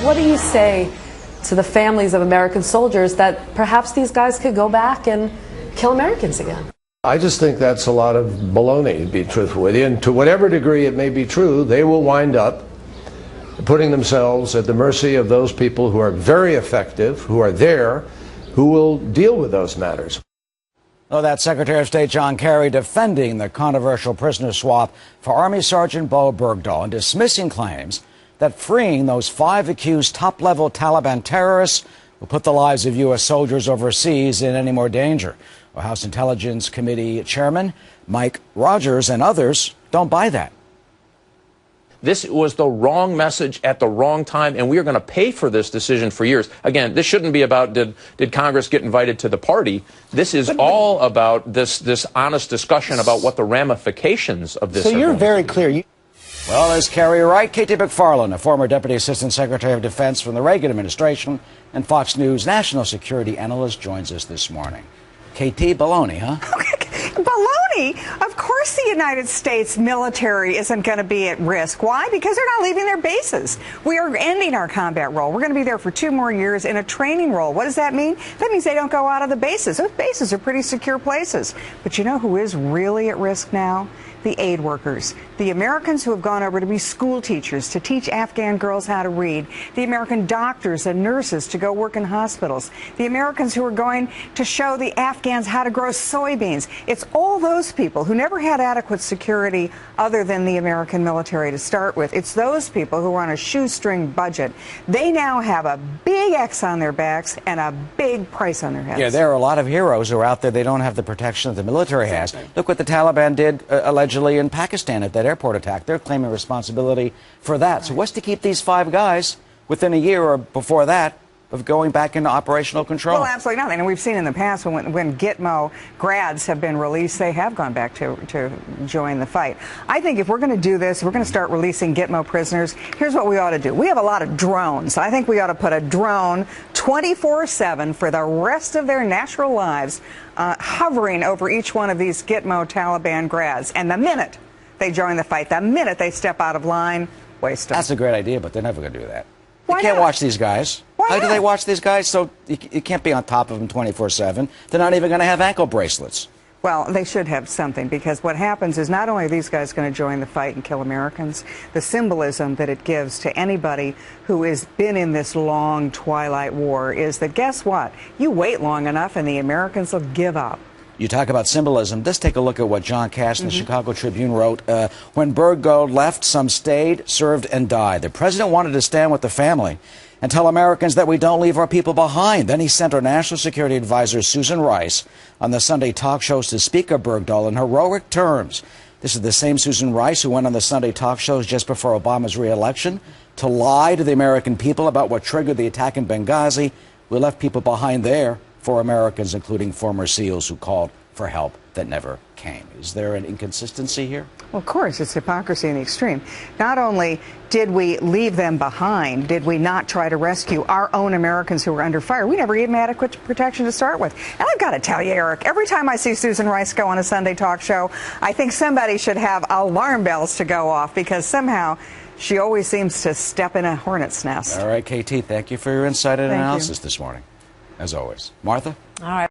What do you say to the families of American soldiers that perhaps these guys could go back and kill Americans again? I just think that's a lot of baloney, to be truthful with you. And to whatever degree it may be true, they will wind up putting themselves at the mercy of those people who are very effective, who are there, who will deal with those matters. Oh, that's Secretary of State John Kerry defending the controversial prisoner swap for Army Sergeant Bo Bergdahl and dismissing claims that freeing those 5 accused top-level Taliban terrorists will put the lives of U.S. soldiers overseas in any more danger. Well, House Intelligence Committee Chairman Mike Rogers and others don't buy that. This was the wrong message at the wrong time, and we are going to pay for this decision for years. Again, this shouldn't be about did Congress get invited to the party. This is all about this honest discussion about what the ramifications of this are. So you're very clear. Well, is Kerry right? KT McFarland, a former Deputy Assistant Secretary of Defense from the Reagan administration and Fox News national security analyst, joins us this morning. KT, baloney, huh? Baloney? Of course the United States military isn't going to be at risk. Why? Because they're not leaving their bases. We are ending our combat role. We're going to be there for 2 more years in a training role. What does that mean? That means they don't go out of the bases. Those bases are pretty secure places. But you know who is really at risk now? The aid workers, the Americans who have gone over to be school teachers to teach Afghan girls how to read, the American doctors and nurses to go work in hospitals, the Americans who are going to show the Afghans how to grow soybeans. It's all those people who never had adequate security other than the American military to start with. It's those people who are on a shoestring budget. They now have a big X on their backs and a big price on their heads. Yeah, there are a lot of heroes who are out there. They don't have the protection that the military has. Look what the Taliban did allegedly in Pakistan at that airport attack. They're claiming responsibility for that. So what's to keep these 5 guys within a year or before that of going back into operational control? Well, absolutely nothing. And we've seen in the past when Gitmo grads have been released, they have gone back to join the fight. I think if we're going to do this, we're going to start releasing Gitmo prisoners. Here's what we ought to do. We have a lot of drones. I think we ought to put a drone 24/7 for the rest of their natural lives hovering over each one of these Gitmo Taliban grads. And the minute they join the fight, the minute they step out of line, waste them. That's a great idea, but they're never going to do that. Why You can't not? watch these guys. Why How do not? they watch these guys? So you can't be on top of them 24/7. They're not even going to have ankle bracelets. Well, they should have something, because what happens is not only are these guys going to join the fight and kill Americans, the symbolism that it gives to anybody who has been in this long twilight war is that, guess what? You wait long enough and the Americans will give up. You talk about symbolism. Let's take a look at what John Cass in the Chicago Tribune wrote. When Bergdahl left, some stayed, served, and died. The president wanted to stand with the family and tell Americans that we don't leave our people behind. Then he sent our national security advisor, Susan Rice, on the Sunday talk shows to speak of Bergdahl in heroic terms. This is the same Susan Rice who went on the Sunday talk shows just before Obama's re-election to lie to the American people about what triggered the attack in Benghazi. We left people behind there, 4 Americans, including former SEALs who called for help that never came. Is there an inconsistency here? Well, of course, it's hypocrisy in the extreme. Not only did we leave them behind, did we not try to rescue our own Americans who were under fire? We never gave them adequate protection to start with. And I've got to tell you, Eric, every time I see Susan Rice go on a Sunday talk show, I think somebody should have alarm bells to go off, because somehow she always seems to step in a hornet's nest. All right, KT, thank you for your insight and Thank you. analysis this morning, as always. Martha? All right.